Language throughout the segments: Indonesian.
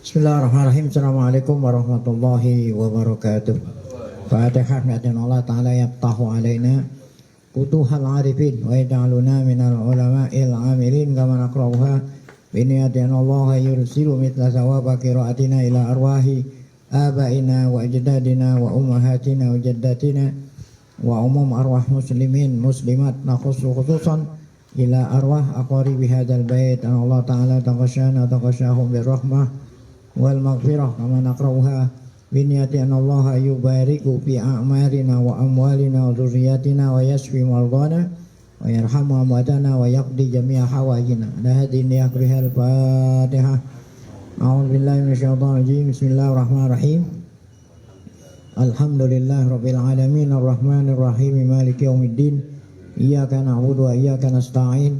Bismillahirrahmanirrahim. Assalamualaikum warahmatullahi wabarakatuh. Fatihah bi'adin Allah Ta'ala yaftahu alaina futuhal arifin wa yaj'aluna minal ulama'il amilin kama naqra'uha biniyatin Allah yursilu mitla sawaba qira'atina ila arwahi abaina wa ajdadina wa ummahatina wa jaddatina wa umum arwah muslimin muslimat nakhussu khususan ila arwah aqaribi hadzal bait Allah Ta'ala taqasyana taqasyahum birrahmah wal maghfirah kama naqra'uha biniyati anallaha yubariku fi a'marina wa amwalina wa dzurriyyatina wa yashfi mardana wa yarhamu amwatana wa yaqdi jami'a hawajina. Hadhihi akrihal Fatihah. A'udzu billahi minasyaitonir rajim. Bismillahirrahmanirrahim. Alhamdulillahirabbil alamin arrahmanir rahim maliki yaumiddin. Iyyaka na'budu wa iyyaka nasta'in.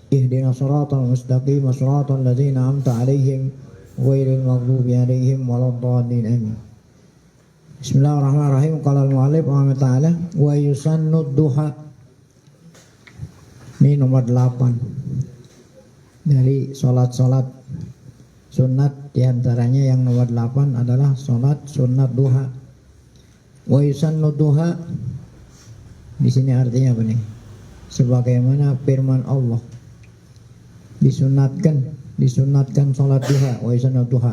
Ihdinas siratal mustaqim siratal ladzina an'amta 'alaihim ghairil maghdubi 'alaihim waladdallin. Amin. Bismillahirrahmanirrahim. Qala al-mu'allif rahimahullah ta'ala wa yusannud duha. Ini nomor 8 dari salat-salat sunat, diantaranya yang nomor 8 adalah salat sunat duha. Wa yusannud duha di sini artinya apa nih? Sebagaimana firman Allah, disunatkan salat duha. Wa yusannud duha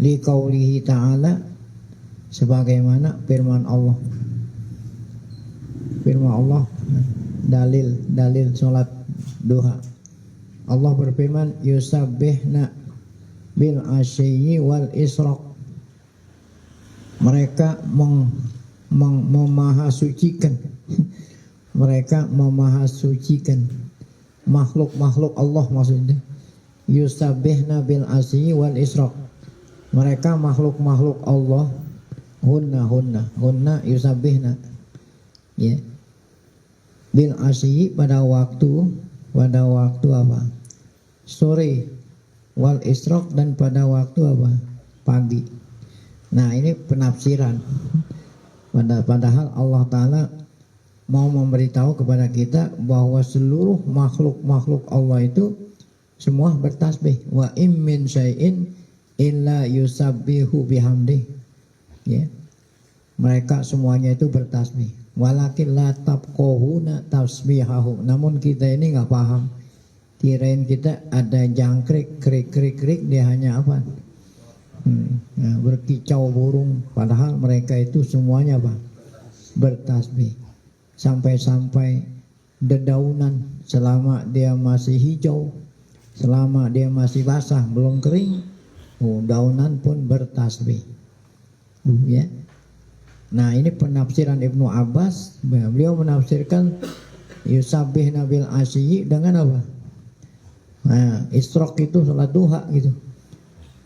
li qaulihi ta'ala, sebagaimana firman Allah. Firman Allah dalil salat duha. Allah berfirman yusabbihna bil asyi wal israq. Mereka memahasucikan mereka memahasucikan makhluk-makhluk Allah, maksudnya yusabbihna bil asyi wal israq. Mereka makhluk-makhluk Allah, hunna yusabbihna, ya, bil asyi pada waktu apa? Sore, wal israq dan pada waktu apa? Pagi. Nah, ini penafsiran. Padahal Allah Ta'ala mau memberitahu kepada kita bahwa seluruh makhluk-makhluk Allah itu semua bertasbih. Wa im min syai'in illa yusabbihu bihamdih. Ya. Mereka semuanya itu bertasbih. Walakin la tabqahuna tasbihahu. Namun kita ini enggak paham. Kirain kita ada jangkrik, krik, dia hanya apa? Berkicau burung. Padahal mereka itu semuanya apa? Bertasbih. Sampai-sampai dedaunan, selama dia masih hijau, selama dia masih basah, belum kering, daunan pun bertasbih. Ya. Nah, ini penafsiran Ibnu Abbas. Beliau menafsirkan yusabbihna bil asyi dengan apa? Nah, israq itu salat duha gitu.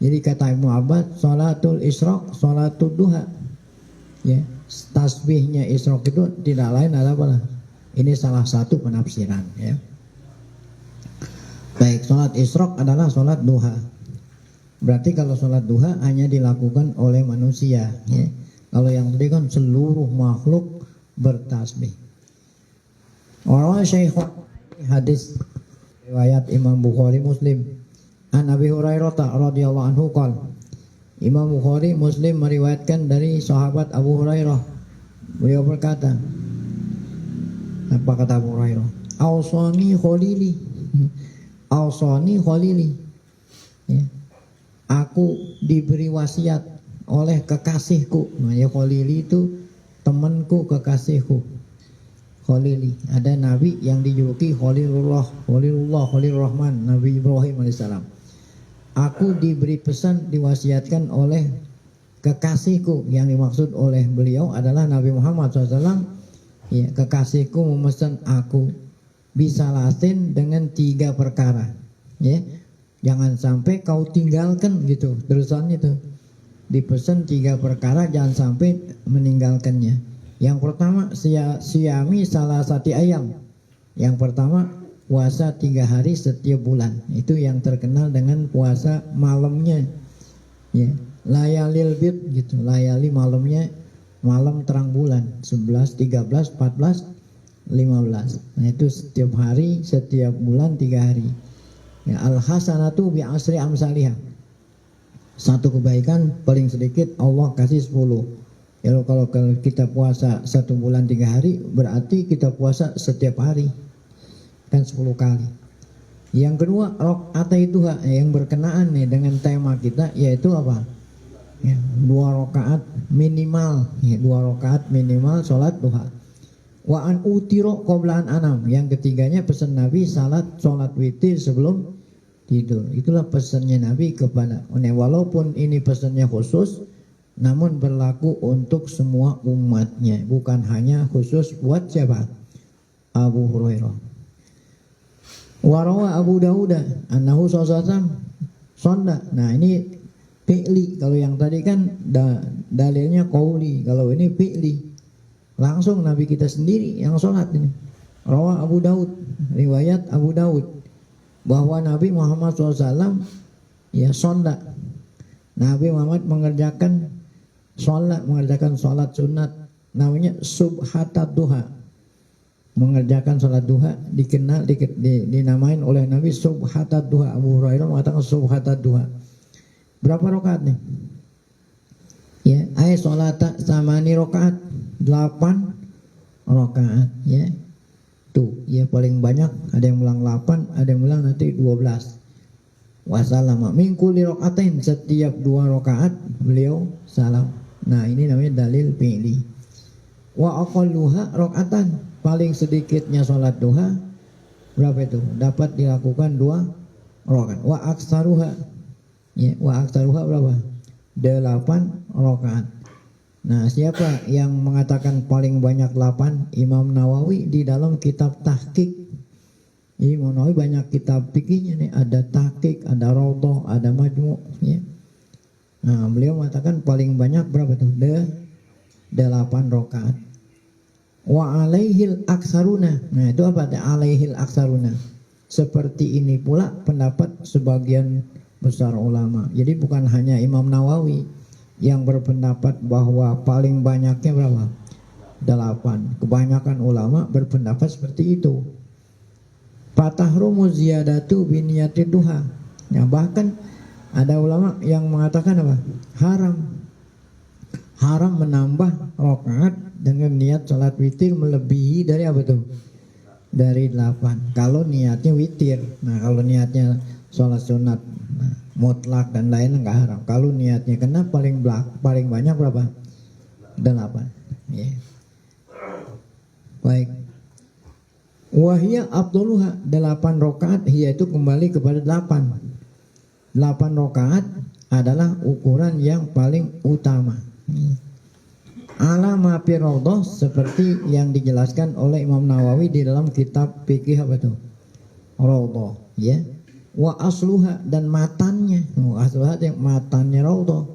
Jadi kata Ibnu Abbas, salatul israq salatul duha. Ya, tasbihnya israq itu tidak lain adalah apa? Ini salah satu penafsiran, ya. Baik, salat israq adalah salat duha. Berarti kalau salat duha hanya dilakukan oleh manusia, ya. Kalau yang tadi kan seluruh makhluk bertasbih. Orang Syekh hadis riwayat Imam Bukhari Muslim. An Abi Hurairah radhiyallahu anhu qala. Imam Bukhari Muslim meriwayatkan dari sahabat Abu Hurairah. Beliau berkata, apa kata Abu Hurairah? Awsani khalili. Awsani khalili. Ya. Aku diberi wasiat oleh kekasihku. Nah, ya, khalili itu temanku, kekasihku. Khalili. Ada nabi yang dijuluki Khalilullah, Khalilur Rahman, Nabi Ibrahim alaihissalam. Aku diberi pesan, diwasiatkan oleh kekasihku. Yang dimaksud oleh beliau adalah Nabi Muhammad SAW. Ya, kekasihku memesan aku bisalasin dengan 3 perkara. Ya, jangan sampai kau tinggalkan gitu. Terusannya itu dipesan 3 perkara, jangan sampai meninggalkannya. Yang pertama siami salah satu ayam. Yang pertama puasa 3 hari setiap bulan. Itu yang terkenal dengan puasa malamnya. Ya, layalil bid gitu. Layali malamnya, malam terang bulan 11, 13, 14, 15. Nah, itu setiap hari, setiap bulan 3 hari. Ya, al hasanatu bi asri amsalihah. Satu kebaikan paling sedikit Allah kasih 10. Kalau kita puasa 1 bulan 3 hari, berarti kita puasa setiap hari, kan 10 kali. Yang kedua, rakaat duha yang berkenaan nih dengan tema kita, yaitu apa? Ya, 2 rakaat minimal, ya, 2 rakaat minimal sholat duha. Wa an utiro qoblaan anam. Yang ketiganya pesan Nabi sholat witir sebelum tidur. Itulah pesannya Nabi kepada, walaupun ini pesannya khusus, namun berlaku untuk semua umatnya, bukan hanya khusus buat siapa? Abu Hurairah. Warawa Abu Dawud annahu sallallahu sonda. Nah ini fi'li, kalau yang tadi kan dalilnya qauli, kalau ini fi'li. Langsung Nabi kita sendiri yang sholat ini. Rawa Abu Dawud, riwayat Abu Dawud, bahwa Nabi Muhammad SAW ya sonda. Nabi Muhammad mengerjakan sholat sunat, namanya subhatat duha. Mengerjakan sholat duha dikenal dinamain oleh Nabi subhatat duha. Abu Hurairah mengatakan subhatat duha. Berapa rakaat nih? Ya, sholat samani rakaat, 8 rakaat, ya. Tuh, ya paling banyak ada yang bilang 8, ada yang bilang nanti 12. Wasalama min kulli rakaatain, setiap 2 rakaat beliau salam. Nah, ini namanya dalil fi'li. Wa aqalluha rakaatan, paling sedikitnya sholat duha berapa itu? Dapat dilakukan 2 rakaat. Wa aksaruha, ya, wa aksaruha berapa? 8 rakaat. Nah, siapa yang mengatakan paling banyak 8? Imam Nawawi di dalam kitab Tahqiq. Imam Nawawi banyak kitab fikihnya nih, ada Tahqiq, ada Raudhah, ada Majmu', ya. Nah, beliau mengatakan paling banyak berapa tuh? 8 rakaat. Wa alaihil aksaruna. Nah, itu apa? Alaihil aksaruna. Seperti ini pula pendapat sebagian besar ulama. Jadi bukan hanya Imam Nawawi yang berpendapat bahwa paling banyaknya berapa? 8. Kebanyakan ulama berpendapat seperti itu. Fatahrumu ziyadatu biniyatid duha. Ya, bahkan ada ulama yang mengatakan apa? Haram menambah rakaat dengan niat salat witir melebihi dari apa tuh? Dari 8. Kalau niatnya witir. Nah, kalau niatnya salat sunat mutlak dan lain enggak haram. Kalau niatnya kena paling banyak berapa? 8. Ya. Baik. Wahia abduluha, 8 rakaat, hiya itu kembali kepada 8. 8 rakaat adalah ukuran yang paling utama. Ala ma fi Raudhah, seperti yang dijelaskan oleh Imam Nawawi di dalam kitab fikih apa itu? Raudhah, ya. Wa asluha, dan matannya. Asluha yang matannya Raudhah.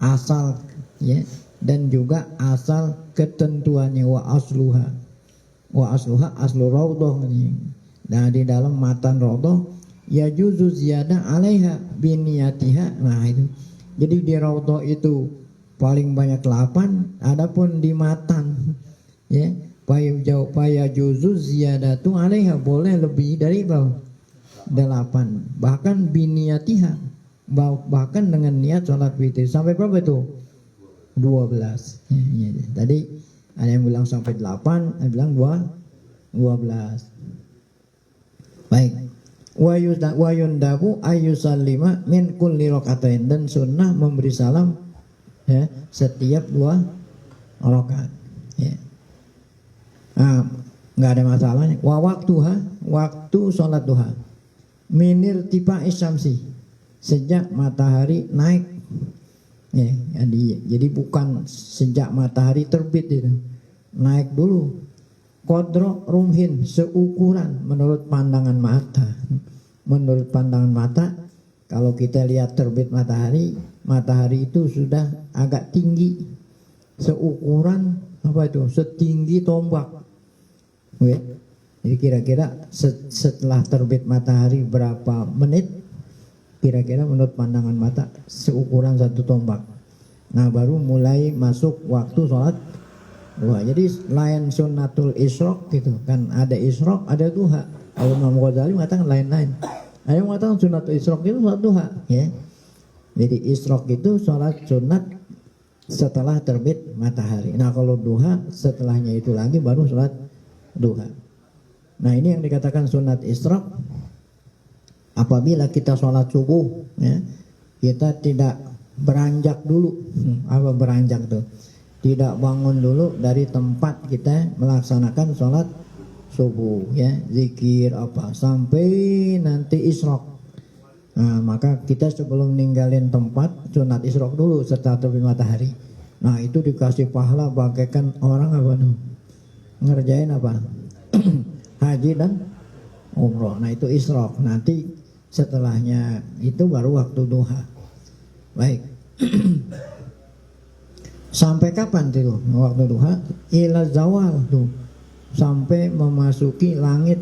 Asal, ya, dan juga asal ketentuannya wa asluha. Wa asluha aslu Raudhah. Nah, di dalam matan Raudhah ya juzu ziyadah alaiha biniyatiha. Nah, itu. Jadi di Raudhah itu paling banyak 8, adapun di matan, ya, paya juzu ziyadatu alaiha, boleh lebih dari 8. Bahkan biniyatiha, bahkan dengan niat sholat witir sampai berapa itu? 12. Ya. Tadi ada yang bilang sampai 8, ada yang bilang 12. Baik. Wa yundabu ayyusallima min kulli rakaatain, dan sunnah memberi salam, ya, setiap 2 rakaat, ya. Nah, enggak ada masalahnya. Wa waktu salat duha minir tipa isyamsi, sejak matahari naik, ya. Jadi bukan sejak matahari terbit itu. Naik dulu. Qadra rumhin, seukuran menurut pandangan mata. Menurut pandangan mata, kalau kita lihat terbit matahari itu sudah agak tinggi. Seukuran apa itu? Setinggi tombak. Ya. Jadi kira-kira setelah terbit matahari berapa menit, kira-kira menurut pandangan mata seukuran 1 tombak. Nah, baru mulai masuk waktu sholat duha. Jadi lain sunnatul isyraq gitu kan, ada isyraq, ada duha. Imam Ghazali mengatakan lain-lain. Ada yang mengatakan sunnatul isyraq itu sholat duha, ya. Jadi isyraq itu sholat sunat setelah terbit matahari. Nah kalau duha setelahnya itu lagi baru sholat duha. Nah ini yang dikatakan sunat isyraq. Apabila kita sholat subuh, ya, kita tidak beranjak dulu. Apa beranjak tuh? Tidak bangun dulu dari tempat kita melaksanakan sholat subuh, ya, zikir apa sampai nanti isyraq. Nah, maka kita sebelum ninggalin tempat sunat isyraq dulu setelah terbit matahari. Nah itu dikasih pahala bagaikan orang apa tuh? Ngerjain apa? Haji dan umroh. Nah itu isyraq. Nanti setelahnya itu baru waktu duha. Baik. Sampai kapan tuh waktu duha? Ila zawal tuh. Sampai memasuki langit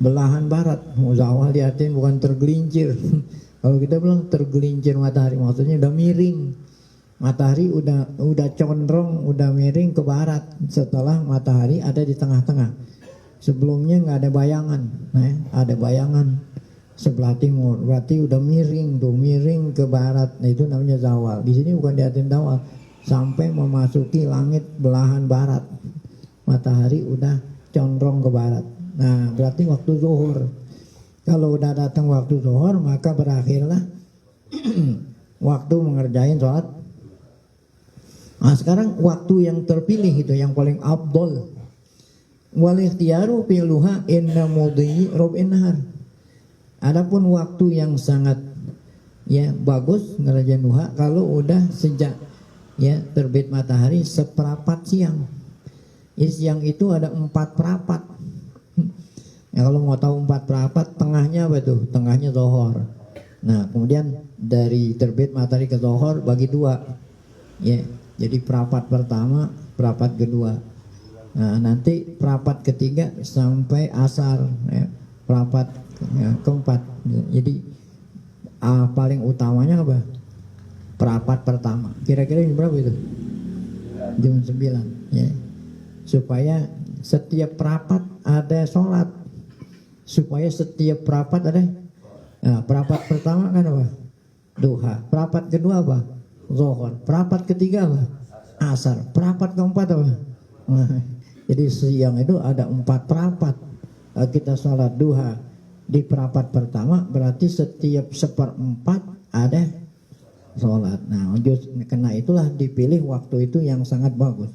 belahan barat. Zawal diartikan bukan tergelincir. Kalau kita bilang tergelincir matahari, maksudnya udah miring. Matahari udah condrong, udah miring ke barat. Setelah matahari ada di tengah-tengah. Sebelumnya nggak ada bayangan, nah, ada bayangan sebelah timur. Berarti udah miring tuh, miring ke barat. Nah itu namanya zawal. Di sini bukan diartikan zawal. Sampai memasuki langit belahan barat. Matahari udah condrong ke barat. Nah berarti waktu zuhur. Kalau udah datang waktu zuhur maka berakhirlah waktu mengerjain sholat. Nah sekarang waktu yang terpilih itu yang paling afdol. Wal ikhtiyaru filuha inna mudhi rub'in nahar. Adapun waktu yang sangat ya bagus ngerjain duha kalau udah sejak ya terbit matahari seperempat siang. Siang itu ada 4 perapat. Ya kalau mau tahu 4 perapat, tengahnya apa tuh? Tengahnya zuhur. Nah kemudian dari terbit matahari ke zuhur bagi 2. Ya, jadi perapat pertama, perapat kedua. Nah nanti perapat ketiga sampai asar, ya, perapat ya, keempat. Jadi paling utamanya apa? Perapat pertama. Kira-kira jam berapa itu? Jam 9. Ya. Supaya setiap perapat ada sholat. Supaya setiap perapat ada. Nah, perapat pertama kan apa? Duha. Perapat kedua apa? Zuhur. Perapat ketiga apa? Asar. Perapat keempat apa? Nah, jadi siang itu ada 4 perapat. Kita sholat duha di perapat pertama berarti setiap seperempat ada sholat. Nah, karena itulah dipilih waktu itu yang sangat bagus.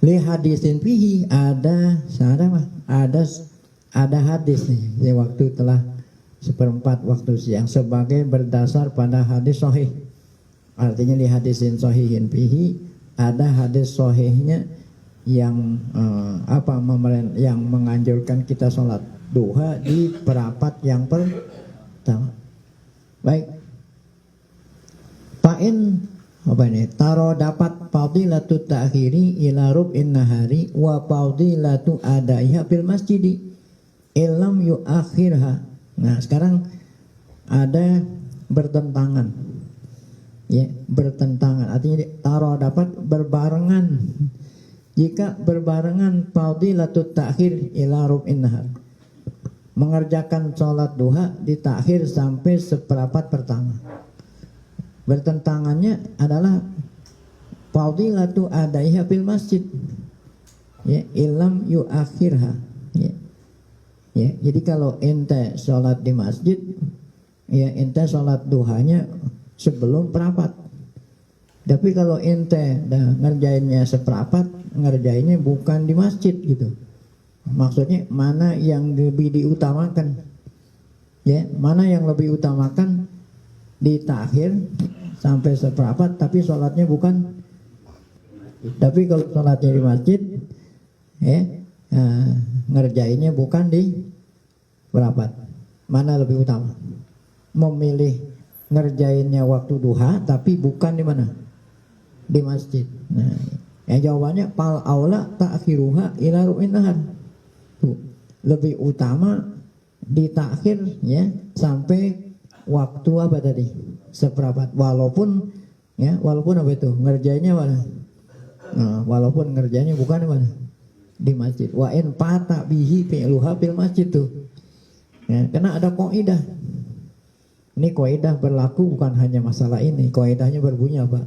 Li hadisin fihi ada hadis nih di waktu telah seperempat waktu siang sebagai berdasar pada hadis sahih. Artinya li hadisin sahihin fihi ada hadis sahihnya yang yang menganjurkan kita sholat duha di perapat yang pertama. Baik. Fa'in apa ini? Taro dapat fadilatu ta'khiri ila rub'in nahari wa fadilatu adaiha fil masjidi illam yu'akhirha. Nah, sekarang ada bertentangan. Ya, bertentangan. Artinya taro dapat berbarengan. Jika berbarengan fadilatu ta'khir ila rub'in nahar. Mengerjakan sholat duha di takhir sampai seperempat pertama. Bertentangannya adalah fadilatu adaiha fil masjid. Ya, illam yu'akhirha. Ya. Ya, jadi kalau ente sholat di masjid, ya ente sholat duhanya sebelum perapat. Tapi kalau ente ngerjainnya seperempat, ngerjainnya bukan di masjid gitu. Maksudnya mana yang lebih diutamakan? Ya, mana yang lebih utamakan? Di takhir sampai seperempat tapi sholatnya bukan. Tapi kalau sholatnya di masjid ya ngerjainnya bukan di perapat. Mana lebih utama? Memilih ngerjainnya waktu duha tapi bukan di mana? Di masjid. Nah, jawabannya pal aula ta'khiruha ila ru'in nahar. Lebih utama di takhir ya sampai waktu apa tadi? Seperempat. Walaupun apa itu? Ngerjainnya mana? Nah, walaupun ngerjainnya bukan di mana? Di masjid. Wa in pata bihi fi'luha fil masjid tuh. Ya, karena ada kaidah. Ini kaidah berlaku bukan hanya masalah ini. Kaidahnya berbunyi apa?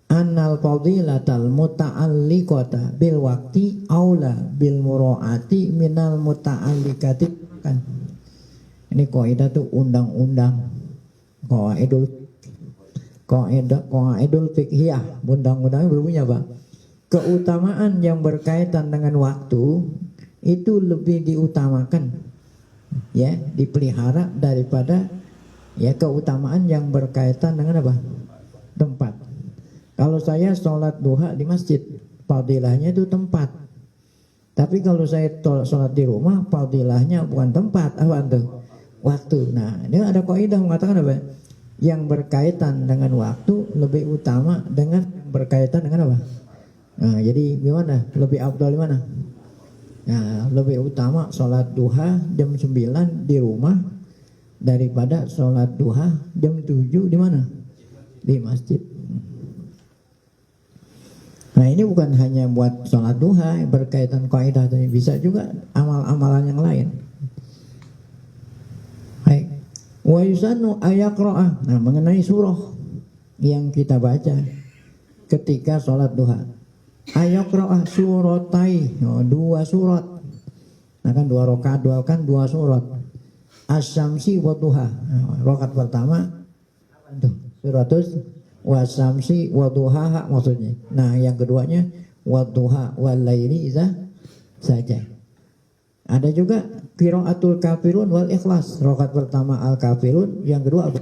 Annal fadilatal muta'alliqata bil waqti aula bil muraati minal muta'alliqati kan. Ini kaidah tuh undang-undang. Qaidul fiqhiyah. Undang-undangnya berbunyi apa? Keutamaan yang berkaitan dengan waktu itu lebih diutamakan, ya, dipelihara daripada ya keutamaan yang berkaitan dengan apa? Tempat. Kalau saya sholat duha di masjid, fadilahnya itu tempat. Tapi kalau saya sholat di rumah, fadilahnya bukan tempat, apa itu? Waktu. Nah, ini ada kaidah mengatakan apa? Yang berkaitan dengan waktu lebih utama dengan yang berkaitan dengan apa? Nah, jadi gimana? Lebih afdal di mana? Nah, lebih utama sholat duha jam 9 di rumah daripada sholat duha jam 7 di mana? Di masjid. Nah, ini bukan hanya buat sholat duha berkaitan kaidah tadi, bisa juga amal-amalan yang lain. Baik. Wa yusannu ayaqra'ah. Nah, mengenai surah yang kita baca ketika sholat duha. Ayaqra'ah suratai, dua surat. Nah, kan 2 rakaat, dua surat. Asy-syamsi wa duha. Rakaat pertama itu suratus wasyamsi wa duhaha maksudnya. Nah, yang keduanya wa duha wal laili iza saja. Ada juga qiraatul kafirun wal ikhlas. Rakaat pertama al kafirun, yang kedua apa?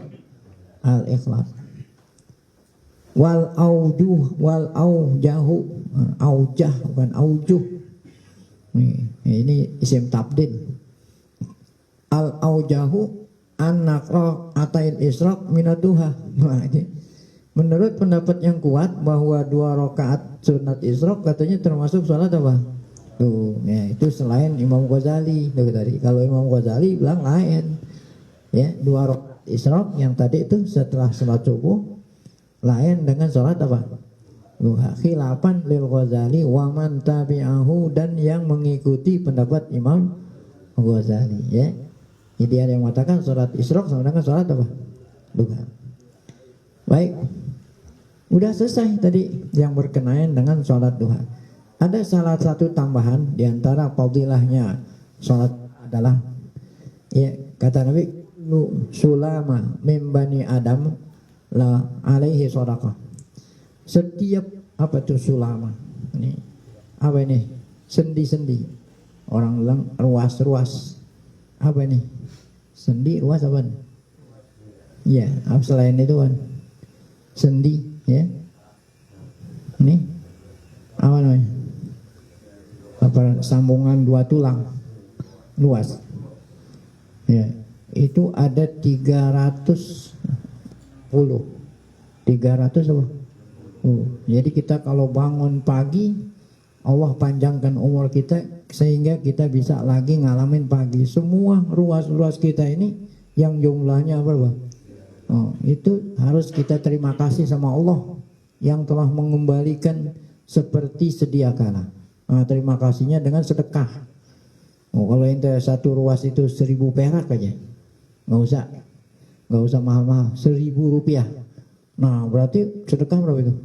Al ikhlas. Wal aujuh wal aujahu, aujah bukan aujuh. Ini isim tabdil. Al aujahu an-naqra atain israq minaduha. Nah, ini menurut pendapat yang kuat bahwa 2 rakaat sunat israq katanya termasuk salat apa? Tuh, ya, itu selain Imam Ghazali tadi. Kalau Imam Ghazali bilang lain. Ya, 2 rakaat israq yang tadi itu setelah salat subuh lain dengan salat apa? Duha. Khilafan lil Ghazali wa man tabi'ahu, dan yang mengikuti pendapat Imam Ghazali, ya. Jadi ada yang mengatakan salat israq sama dengan salat apa? Duha. Baik. Udah selesai tadi yang berkenaan dengan salat duha. Ada salah satu tambahan di antara fadilahnya salat adalah, ya, kata Nabi, lu sulama min bani Adam la alaihi shadaqah. Setiap apa itu sulama? Ini apa ini? Sendi-sendi. Orang bilang ruas-ruas. Apa ini? Sendi, ruas apa? Ya, apa selain itu kan? Sendi, ya. Ini apa namanya? Apa sambungan 2 tulang luas. Ya, itu ada 300 apa? Jadi kita kalau bangun pagi, Allah panjangkan umur kita sehingga kita bisa lagi ngalamin pagi. Semua ruas-ruas kita ini yang jumlahnya berapa? Itu harus kita terima kasih sama Allah yang telah mengembalikan seperti sedia kala. Terima kasihnya dengan sedekah. Kalau ente satu ruas itu 1.000 perak aja, nggak usah mahal-mahal, 1.000 rupiah. Nah, berarti sedekah berapa itu?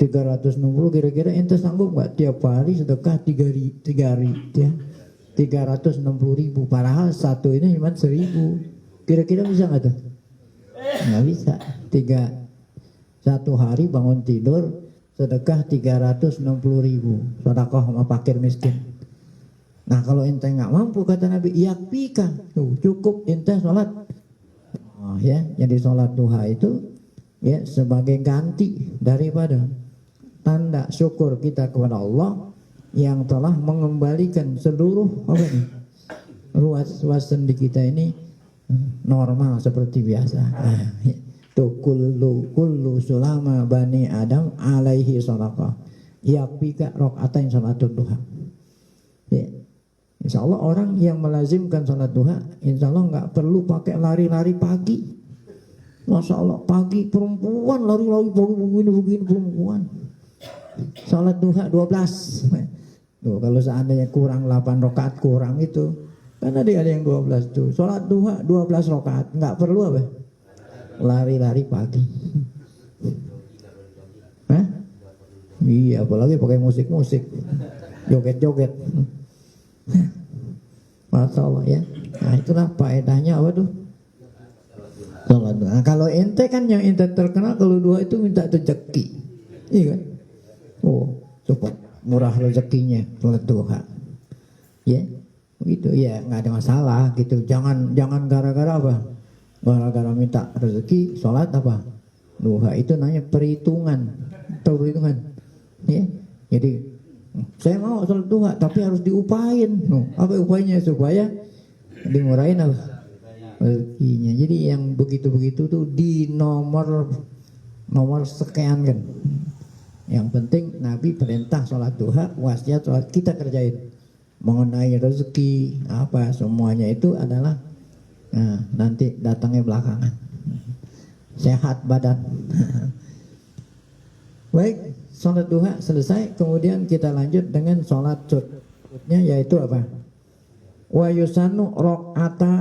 360. Kira-kira ente sanggup nggak tiap hari sedekah 3 hari ya? 360.000. Padahal satu ini cuma 1.000. Kira-kira bisa nggak tuh? Nggak bisa. 1 hari bangun tidur sedekah 360.000. Sedekah sama fakir miskin. Nah, kalau ente nggak mampu, kata Nabi, yakfika, cukup ente sholat. Ya, jadi sholat duha itu ya sebagai ganti daripada tanda syukur kita kepada Allah yang telah mengembalikan seluruh ruas sendi kita ini normal seperti biasa. Tuh kullu sulama bani Adam alaihi shadaqah. Yakfika rakaatain salatul duha. Ya. Insya Allah orang yang melazimkan salat duha, insya Allah nggak perlu pakai lari-lari pagi. Masya Allah, pagi perempuan lari-lari begini perempuan. Salat duha 12. Tuh, kalau seandainya kurang 8 rakaat kurang itu, Kan ada yang 12 tuh. Sholat duha 12 rakaat, nggak perlu apa? Lari-lari pagi. Hah? Iya, apalagi pakai musik-musik, joget-joget. Masya Allah ya. Nah itulah faedahnya apa tuh? Sholat duha. Nah, kalau ente kan yang ente terkenal kalau duha itu minta rezeki, iya kan? Oh, support murah rezekinya sholat duha. Ya, gitu ya, nggak ada masalah gitu. Jangan gara-gara apa? Gara-gara minta rezeki sholat apa? Duha itu namanya perhitungan, tahu perhitungan? Ya, jadi saya mau sholat duha tapi harus diupain. Apa upayanya supaya dimurahin apa? Rezekinya. Jadi yang begitu-begitu tuh di nomor sekian kan. Yang penting Nabi perintah sholat duha, wasiat sholat kita kerjain. Mengenai rezeki apa semuanya itu adalah nanti datangnya belakangan. Sehat badan. Baik, sholat duha selesai, kemudian kita lanjut dengan sholat sunatnya yaitu apa? Wa yusanu rok'ata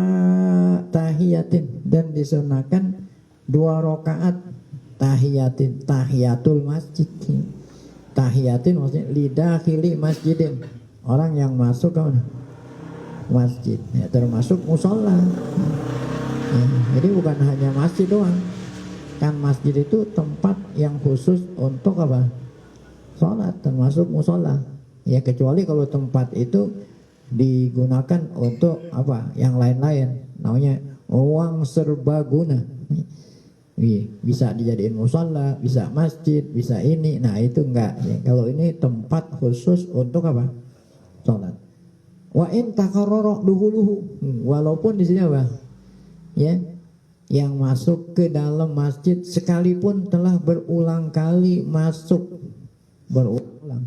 tahiyatin, dan disunahkan 2 rakaat tahiyatin, tahiyatul masjid. Tahiyatin maksudnya lidakhili masjidin, orang yang masuk ke mana? Masjid, ya, termasuk musola. Ya, jadi bukan hanya masjid doang. Kan masjid itu tempat yang khusus untuk apa? Sholat, termasuk musola. Ya kecuali kalau tempat itu digunakan untuk apa? Yang lain-lain, namanya uang serbaguna. Bisa dijadiin musola, bisa masjid, bisa ini. Nah itu enggak. Ya, kalau ini tempat khusus untuk apa? Sholat. Wa in takarrara duhuluhu, walaupun di sini apa? Ya, yang masuk ke dalam masjid sekalipun telah berulang kali masuk, berulang.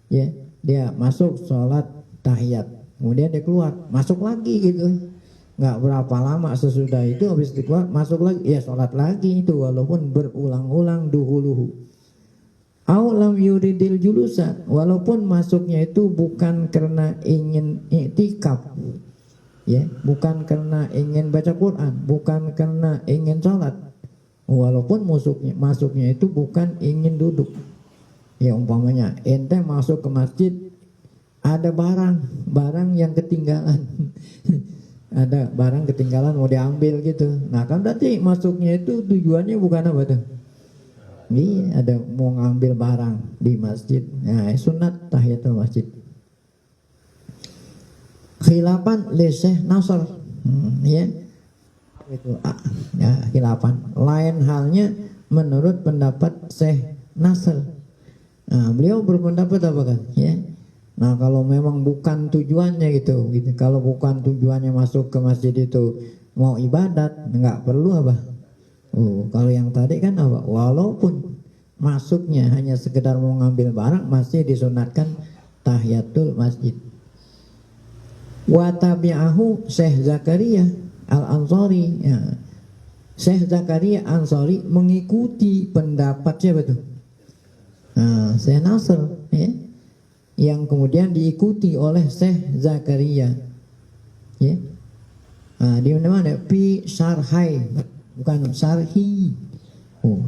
Ya, dia masuk sholat tahiyat, kemudian dia keluar, masuk lagi gitu. Nggak berapa lama sesudah itu habis keluar masuk lagi, ya sholat lagi itu walaupun berulang-ulang duhuluhu. Au lam yuridil julusa, walaupun masuknya itu bukan karena ingin i'tikaf, ya, bukan karena ingin baca Quran, bukan karena ingin sholat, walaupun masuknya itu bukan ingin duduk. Ya umpamanya ente masuk ke masjid, ada barang yang ketinggalan. Ada barang ketinggalan mau diambil gitu. Nah kan berarti masuknya itu tujuannya bukan apa tuh? Iya, ada mau ngambil barang di masjid. Nah, sunat tahiyatul masjid. Khilafan li Syekh Nasr, ya. Itu ya, khilafan. Lain halnya menurut pendapat Syekh Nasr. Nah, beliau berpendapat apa kan? Ya. Nah, kalau memang bukan tujuannya gitu. Kalau bukan tujuannya masuk ke masjid itu mau ibadat, nggak perlu apa? Kalau yang tadi kan apa? Walaupun masuknya hanya sekedar mau ngambil barang, masih disunatkan tahiyatul masjid. Wa tabi'ahu Syekh Zakaria Al-Ansari. Ya. Syekh Zakaria Ansari mengikuti pendapat siapa tuh? Nah, Syekh Nasr, ya. Yang kemudian diikuti oleh Syekh Zakaria. Ya. Nah, di mana? Fi syarhai, bukan syarhi.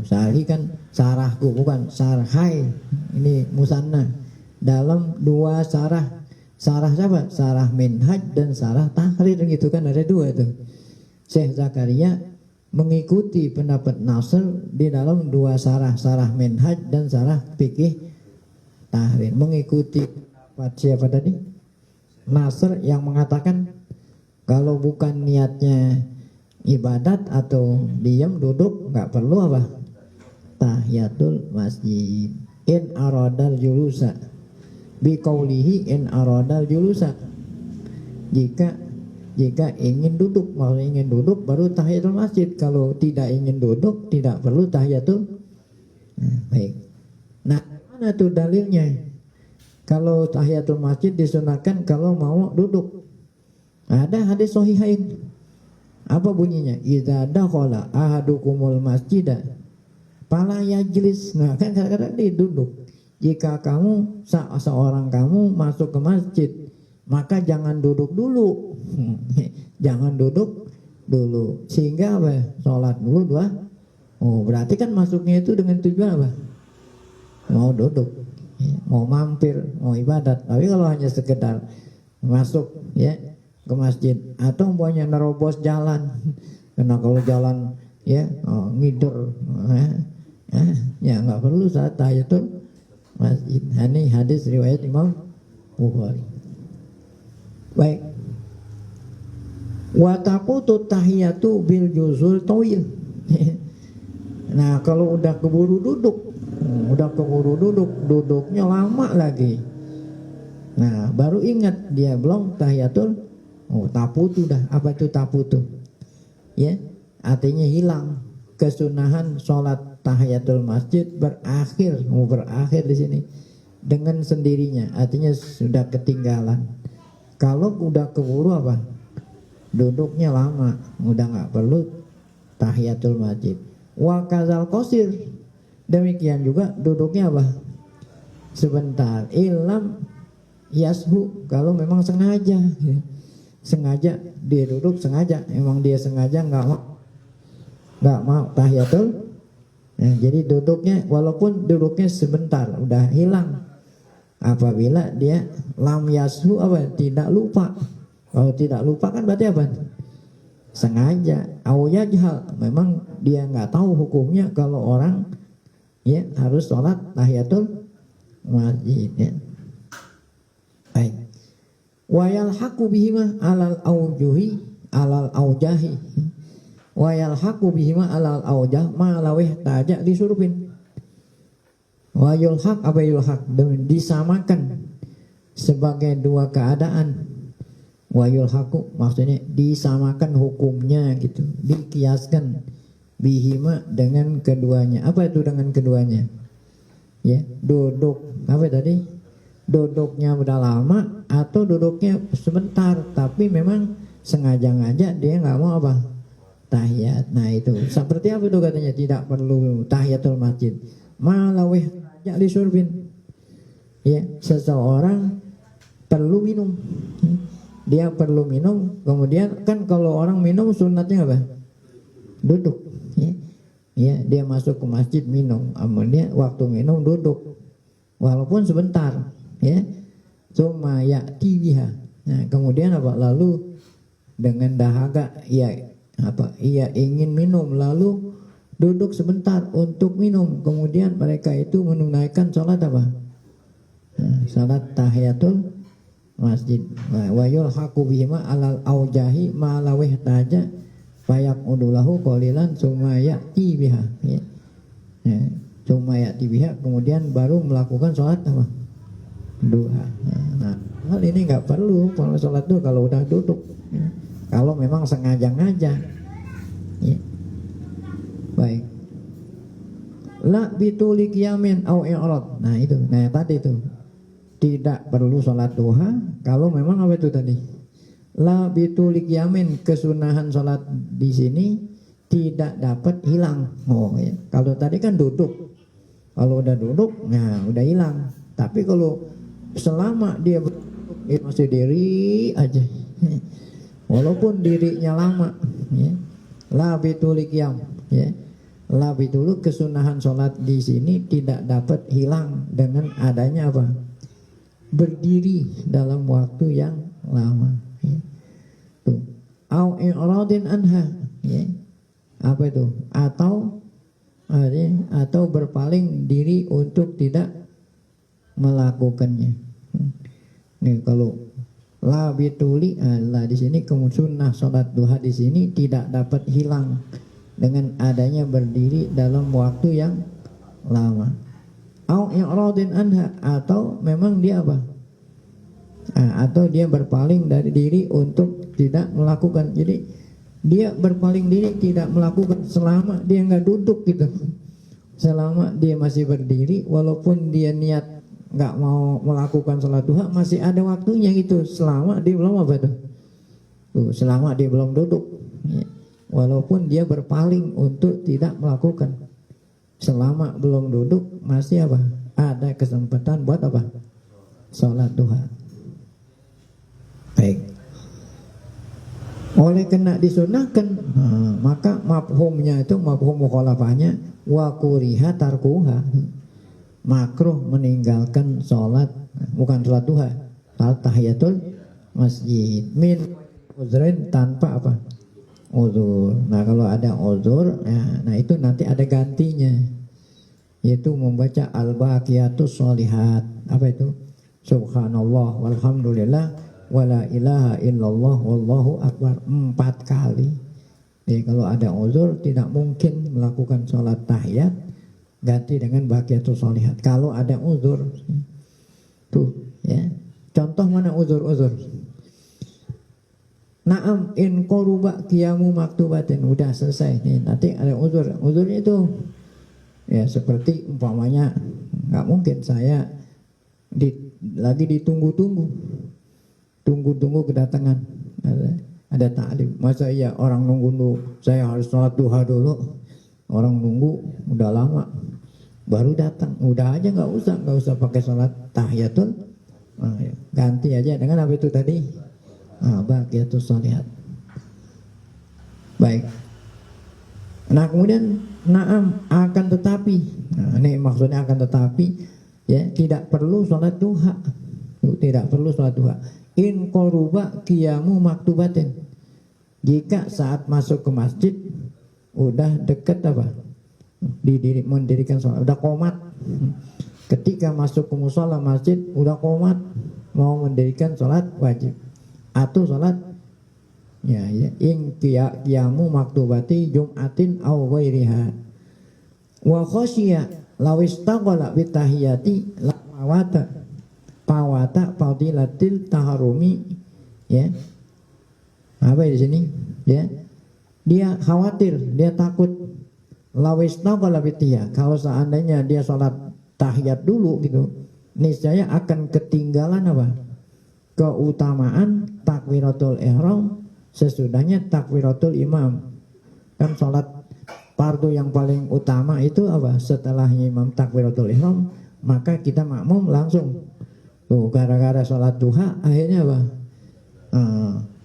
Syarhi kan sarahku, bukan syarhai. Ini musanna. Dalam 2 sarah. Sarah siapa? Sarah Minhaj dan sarah Tahrir gitu kan, ada 2 tuh. Syekh Zakaria mengikuti pendapat Nasr di dalam 2 sarah, sarah Minhaj dan sarah Fikih Tahrir. Mengikuti pendapat siapa tadi? Nasr yang mengatakan kalau bukan niatnya ibadat atau diam duduk nggak perlu apa? Tahiyatul masjid. In aradal julusa biqaulihi in aradal julusa. Jika ingin duduk, mau ingin duduk baru tahiyatul masjid. Kalau tidak ingin duduk tidak perlu tahiyatul. Baik. Nah, mana tuh dalilnya? Kalau tahiyatul masjid disunahkan kalau mau duduk. Ada hadis sahihain. Apa bunyinya? Idza dakhala ahadukumul masjida fala yajlis. Nah, kan kadang-kadang dia duduk. Jika kamu seorang kamu masuk ke masjid, maka jangan duduk dulu. Jangan duduk dulu. Sehingga apa? Sholat dulu dua. Oh, berarti kan masuknya itu dengan tujuan apa? Mau duduk, mau mampir, mau ibadat. Tapi kalau hanya sekedar masuk ya ke masjid atau umpamanya nerobos jalan, karena kalau jalan ya ngider, ya nggak perlu saat tahiyatul masjid. Ini hadis riwayat Imam Bukhari. Baik. Wa taqutu tahiyatu bil juzul tawil. Nah, kalau udah keburu duduk, duduknya lama lagi. Nah, baru ingat dia belum tahiyatul. Oh, taputu dah. Apa itu taputu? Ya, artinya hilang. Kesunahan sholat tahiyatul masjid berakhir di sini dengan sendirinya. Artinya sudah ketinggalan. Kalau udah keburu apa? Duduknya lama, udah nggak perlu tahiyatul masjid. Wa kazal qasir, demikian juga duduknya apa? Sebentar. Ilam yashu, kalau memang sengaja ya. Sengaja dia duduk, sengaja memang dia sengaja nggak mau tahiyatul. Nah, jadi duduknya walaupun duduknya sebentar udah hilang. Apabila dia lam yashu apa? Tidak lupa. Kalau tidak lupa kan berarti apa? Sengaja. Au yajhal, memang dia nggak tahu hukumnya kalau orang ya harus sholat tahiyatul masjid ya. Baik. Wa yalhaqu bihima alal aujahi. Wa yalhaqu bihima alal aujah ma lawih taja disurupin. Wa yulhaq apa yulhaq? Disamakan sebagai dua keadaan. Wa yulhaqu maksudnya disamakan hukumnya gitu, dikiaskan bihima dengan keduanya. Apa itu dengan keduanya? Ya, duduk apa tadi? Duduknya udah lama atau duduknya sebentar tapi memang sengaja-ngaja dia nggak mau apa? Tahiyat. Nah, itu seperti apa itu katanya? Tidak perlu tahiyatul masjid. Malawih ya disurbin. Ya, seseorang perlu minum. Dia perlu minum, kemudian kan kalau orang minum sunatnya apa? Duduk. Ya, dia masuk ke masjid minum, kemudian waktu minum duduk, walaupun sebentar. Ya, cuma ya'ti biha. Nah, kemudian apa? Lalu dengan dahaga, ia ingin minum, lalu duduk sebentar untuk minum. Kemudian mereka itu menunaikan sholat apa? Nah, sholat tahiyatul masjid. Wa yulhaqu bihima alal aujahi ma lawih taja fayaqudulahu qalilan summa ya'ti biha ya. Summa ya'ti biha, kemudian baru melakukan sholat apa? Duha. Nah, hal ini nggak perlu kalau sholat duha kalau udah duduk ya. Kalau memang sengaja-ngaja ya. Baik. La bituli qiyamin au i'rad. Nah, itu. Nah, tadi itu tidak perlu sholat duha kalau memang apa itu tadi? La bitulik yamin, kesunahan sholat di sini tidak dapat hilang. Oh ya, kalau tadi kan duduk. Kalau udah duduk, nah udah hilang. Tapi kalau selama dia masih diri aja, walaupun dirinya lama, ya. La bitulik yam, ya. La bitulu, kesunahan sholat di sini tidak dapat hilang dengan adanya apa? Berdiri dalam waktu yang lama ya. Tuh. Au i'radin anha ya. Apa itu? Atau berpaling diri untuk tidak melakukannya. Nih kalau la bituli lah di sini sunnah salat duha di sini tidak dapat hilang dengan adanya berdiri dalam waktu yang lama. Au i'radin anha, atau memang dia apa? Atau dia berpaling dari diri untuk tidak melakukan. Jadi dia berpaling diri tidak melakukan selama dia nggak duduk gitu. Selama dia masih berdiri, walaupun dia niat nggak mau melakukan sholat duha, masih ada waktunya gitu. Selama dia belum apa tuh? Selama dia belum duduk. Ya. Walaupun dia berpaling untuk tidak melakukan. Selama belum duduk masih apa? Ada kesempatan buat apa? Sholat duha. Baik. Oleh kena disunahkan, maka mafhumnya itu mafhum mukhalafahnya wa kuriha tarkuha. Makruh meninggalkan sholat, bukan sholat duha, salat tahiyatul masjid min uzrin, tanpa apa? Uzur. Nah kalau ada uzur, nah itu nanti ada gantinya, yaitu membaca al-baqiyatus sholihat. Apa itu? Subhanallah walhamdulillah wala ilaha illallah wallahu akbar 4 kali. Jadi kalau ada uzur tidak mungkin melakukan sholat tahiyat, ganti dengan baqiyatus sholihat. Kalau ada uzur, tuh ya. Contoh mana uzur-uzur? Naam in qaruba qiyamu maktubatin, udah selesai nih. Nanti ada uzur. Uzurnya itu ya seperti umpamanya nggak mungkin saya lagi ditunggu-tunggu kedatangan, ada ta'lim. Masa iya orang nunggu saya harus sholat duha dulu, orang nunggu udah lama baru datang, udah aja nggak usah pakai sholat tahiyatul, ganti aja dengan apa itu tadi, baqiyatus sholihat. Baik. Nah kemudian naam akan tetapi, ini maksudnya akan tetapi ya, tidak perlu sholat duha, tidak perlu sholat duha. In qaruba qiyamu maktubatin, jika saat masuk ke masjid udah deket apa, mendirikan sholat, udah qomat. Ketika masuk ke musola masjid udah qomat, mau mendirikan sholat wajib atau sholat ya in qiyamu maktubati jum'atin aw ghairiha wa khasyiya law istaqala bitahiyati la pawata fadilatil taharumi, ya. Apa di sini? Ya. Dia khawatir, dia takut lawistaqala bitihya, kalau seandainya dia sholat tahiyat dulu gitu, niscaya akan ketinggalan apa? Keutamaan takbiratul ihram sesudahnya takbiratul imam. Kan sholat fardu yang paling utama itu apa? Setelahnya imam takbiratul ihram, maka kita makmum langsung. Tuh gara-gara sholat duha akhirnya apa?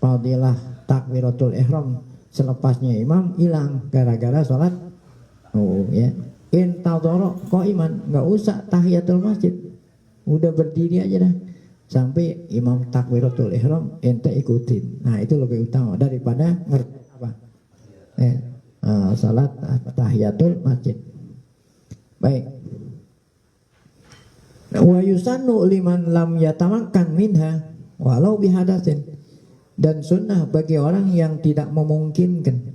Fadilah takbiratul ihram selepasnya imam hilang gara-gara sholat. Oh ya. In tadoro qaiman, nggak usah tahiyatul masjid, udah berdiri aja dah sampai imam takbiratul ihram ente ikutin. Nah itu lebih utama daripada ngerti apa? Salat tahiyatul masjid. Baik. Wa yusannu liman lam yatamakkan minha walau bihadatsin, dan sunnah bagi orang yang tidak memungkinkan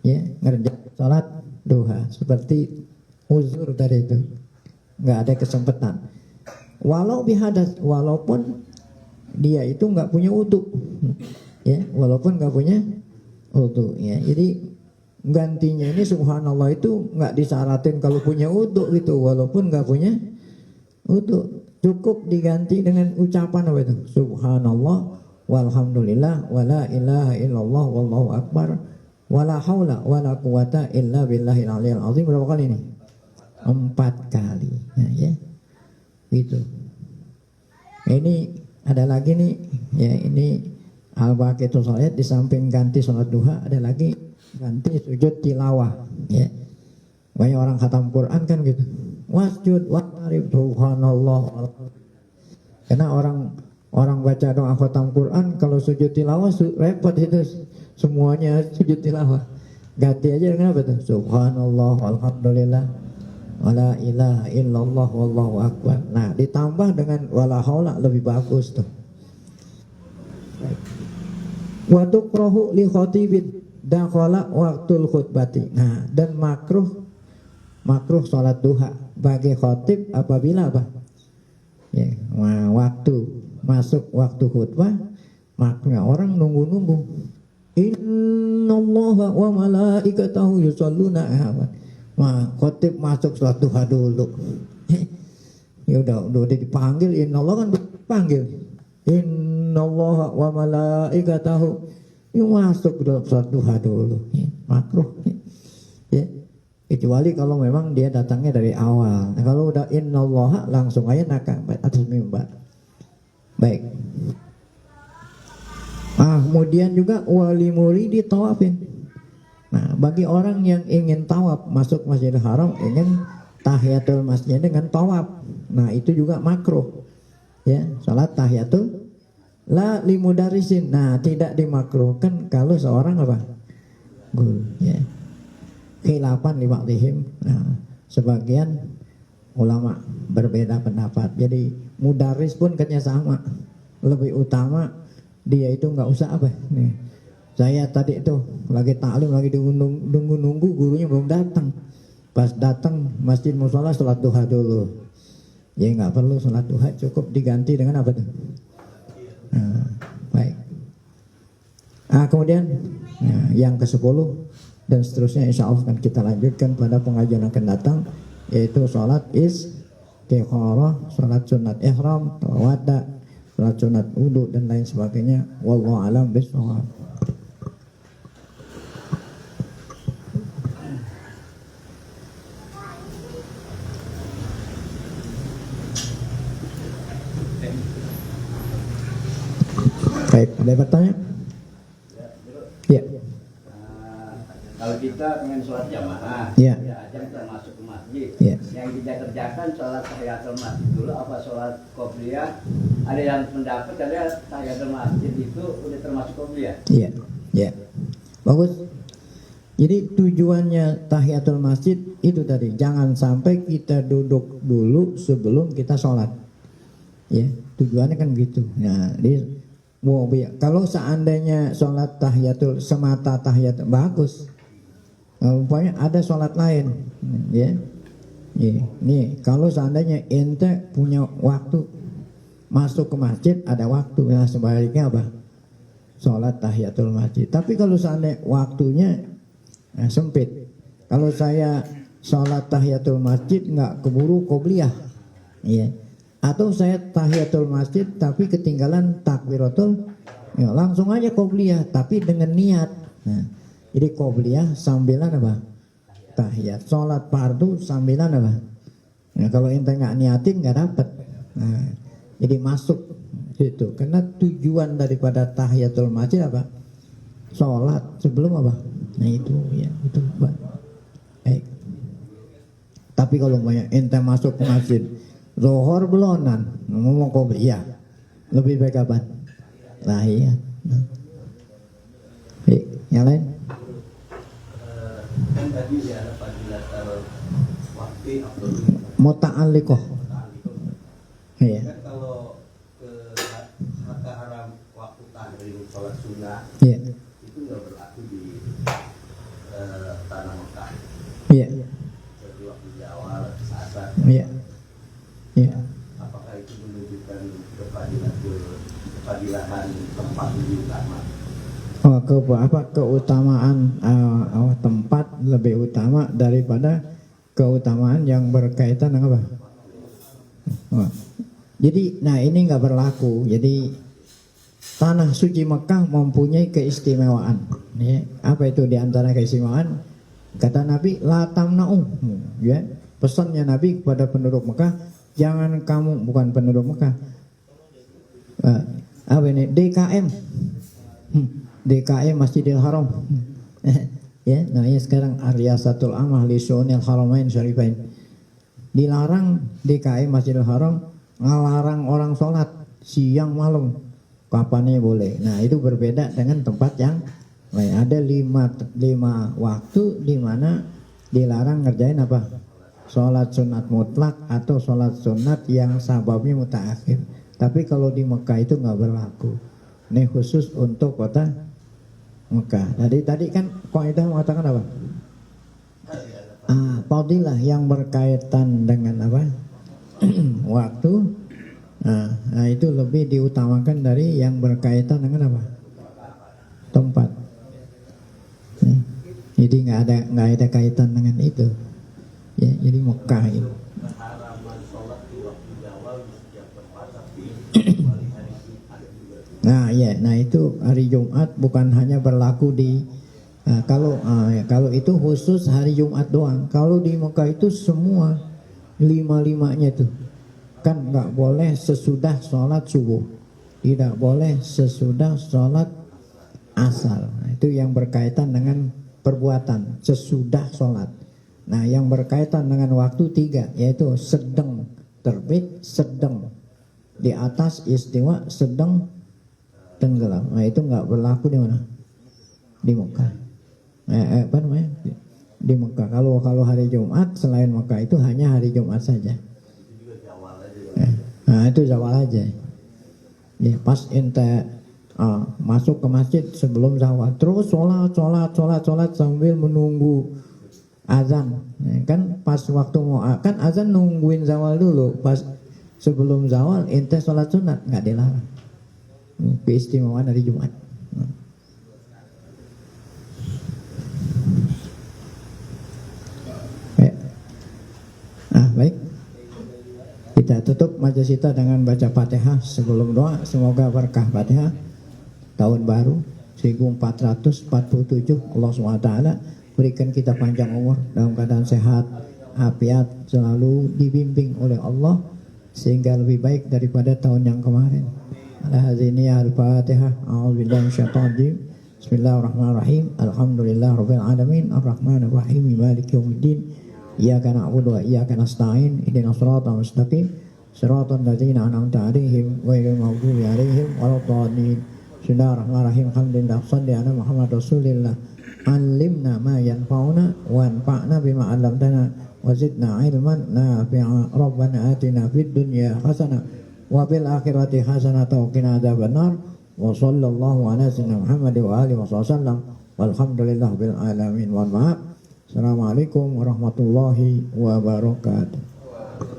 ya ngerjain salat duha seperti uzur tadi itu, nggak ada kesempatan. Walau bihadas, walaupun dia itu nggak punya wudu, ya, walaupun nggak punya wudu, ya. Jadi gantinya ini subhanallah itu nggak disyaratin kalau punya wudu gitu, walaupun nggak punya wudu, cukup diganti dengan ucapan apa itu? Subhanallah walhamdulillah wala ilaha illallah wallahu akbar wala haula wala quwata illa billahil aliyil azim. Berapa kali ini? 4 kali, ya. Gitu. Ini ada lagi nih, ya, ini al-baqiyatus sholihat. Di samping ganti sholat duha ada lagi ganti sujud tilawah, ya. Banyak orang khatam Quran kan gitu, wasjud waqtarib subhanallah. Karena orang baca doa khatam Quran kalau sujud tilawah repot itu, semuanya sujud tilawah. Ganti aja dengan apa tuh? Subhanallah alhamdulillah wala ilaha illallah wallahu akbar. Nah ditambah dengan wala haula lebih bagus tuh. Wa tukrahu li khatibin dakhala waqtul khutbati. Nah dan makruh salat duha bagi khatib apabila apa? Ya, masuk waktu khutbah, makanya orang nunggu. Innallaha wa malaikatahu yusholluna khotib masuk sholat duha dulu. Ya udah dipanggil, innallah kan dipanggil. Innallaha wa malaikatahu, masuk dalam sholat duha dulu. Makruh. Ya. Kecuali kalau memang dia datangnya dari awal. Nah, kalau udah innallaha langsung aja atas mimbar. Baik. Kemudian juga wali muridi tawafin. Nah, bagi orang yang ingin tawaf masuk Masjidil Haram, ingin tahiyatul masjid dengan tawaf. Nah, itu juga makruh. Ya, salat tahiyatul la limudarisin. Nah, tidak dimakruhkan kalau seorang apa? Guru, ya. Khilafan li ba'dihim. Nah, sebagian ulama berbeda pendapat. Jadi mudaris pun katanya sama. Lebih utama dia itu nggak usah apa nih. Saya tadi itu lagi taklim, lagi nunggu gurunya belum datang. Pas datang masjid musola sholat duha dulu. Ya nggak perlu sholat duha, cukup diganti dengan apa tuh? Nah, baik. Kemudian yang ke-10 dan seterusnya insya Allah akan kita lanjutkan pada pengajian akan datang, yaitu sholat istikharah, sholat sunat ihram, tawada, sholat sunat wudu dan lain sebagainya. Wallahu a'lam bishawab. Baik, ada yang bertanya? Ya. Kalau kita pengen sholat jamaah, ya aja kita masuk ke masjid. Ya. Yang kita kerjakan sholat tahiyatul masjid dulu apa sholat qobliyah? Ada yang pendapat ada tahiyatul masjid itu udah termasuk qobliyah. Iya, ya, bagus. Jadi tujuannya tahiyatul masjid itu tadi, jangan sampai kita duduk dulu sebelum kita sholat. Ya, tujuannya kan gitu. Nah, kalau seandainya sholat tahiyatul semata tahiyatul bagus, umpamanya ada sholat lain, ya. Nih, kalau seandainya ente punya waktu masuk ke masjid ada waktu, nah sebaliknya apa? Sholat tahiyatul masjid. Tapi kalau seandainya waktunya sempit, kalau saya sholat tahiyatul masjid nggak keburu qobliyah, ya. Atau saya tahiyatul masjid tapi ketinggalan takbiratul, ya langsung aja qobliyah tapi dengan niat. Nah, jadi qobliyah sambilan apa? Tahiyat. Sholat fardu sambilan apa? Nah, kalau ente nggak niatin nggak dapat. Nah, jadi masuk situ. Karena tujuan daripada tahiyatul masjid apa? Sholat sebelum apa? Nah itu ya itu. Baik. Tapi kalau banyak ente masuk ke masjid Zohor belonan, ngomong qobliyah, lebih baik kapan? Tahiyat. Nah. Yang lain? Kan tadi ada fadilat waktu atau Muta'alliqah. Iya. kan kalau ke haram waktu tahrim sholat sunnah, Iya. itu nggak berlaku di tanah Mekah. Iya. Jadi waktu di awal saat. Iya. Iya. Apakah itu menunjukkan kefadilahan tempat lebih utama? Keutamaan tempat lebih utama daripada keutamaan yang berkaitan dengan apa? Jadi, nah ini nggak berlaku. Jadi tanah suci Mekah mempunyai keistimewaan. Ya, apa itu diantara keistimewaan? Kata Nabi, la tamna'u. Ya, pesannya Nabi kepada penduduk Mekah. Jangan kamu, bukan penduduk Mekah, apa ini? DKM, DKM Masjidil Haram, ya, namanya sekarang Ariyasatul Amah li Syu'unil Haramain Syarifain. Dilarang DKM Masjidil Haram, ngelarang orang sholat siang malam, kapannya boleh. Nah itu berbeda dengan tempat yang lain. Ada lima waktu di mana dilarang ngerjain apa? Sholat sunat mutlak atau sholat sunat yang sababnya mutaakhir. Tapi kalau di Mekah itu nggak berlaku. Ini khusus untuk kota Mekah. Tadi kan kaidah mengatakan apa? Fadilah yang berkaitan dengan apa? Waktu. Nah itu lebih diutamakan dari yang berkaitan dengan apa? Tempat. Jadi nggak ada kaitan dengan itu. Ya, jadi Mekah ini. Nah, ya, nah itu hari Jumat bukan hanya berlaku di kalau itu khusus hari Jumat doang. Kalau di Mekah itu semua lima-limanya itu kan nggak boleh sesudah sholat subuh, tidak boleh sesudah sholat asal. Nah, itu yang berkaitan dengan perbuatan sesudah sholat. Nah, yang berkaitan dengan waktu 3, yaitu sedang terbit, sedang di atas istiwa, sedang tenggelam. Nah, itu nggak berlaku di mana? Di Mekah. Apa namanya? Di Mekah. Kalau hari Jumat selain Mekah itu hanya hari Jumat saja. Nah, itu zawal aja. Ya, pas ente masuk ke masjid sebelum zawal, terus sholat sambil menunggu azan. Nah, kan pas waktu mau kan azan nungguin zawal dulu. Pas sebelum zawal ente sholat sunat nggak dilarang. Keistimewaan hari Jumat. Baik. Kita tutup majelis kita dengan baca Fatihah sebelum doa. Semoga berkah Fatihah. Tahun baru 1447 Allah SWT berikan kita panjang umur dalam keadaan sehat, afiat, selalu dibimbing oleh Allah sehingga lebih baik daripada tahun yang kemarin. Al-Fatihah. A'udzubillahi minasyaitonir rajim. Bismillahirrahmanirrahim. Alhamdulillahirabbil alamin. Arrahmanir rahim. Maliki yaumiddin. Iyyaka na'budu wa iyyaka nasta'in. Ihdinas siratal mustaqim. Siratal ladzina an'amta 'alaihim ghairil maghdubi 'alaihim waladdallin. Bismillahirrahmanirrahim. Alhamdulillah shalli ala Muhammad Rasulillah. Allimna ma yanfa'una wanfa'na bima 'allamtana wa zidna 'ilman nafi'a. Rabbana atina fid dunya hasanah wa fil akhirati hasanah wa qina adzabannar. Wa sallallahu ala sayyidina Muhammad wa alihi wasallam. Walhamdulillah bil alamin. Mohon maaf. Assalamualaikum warahmatullahi wabarakatuh.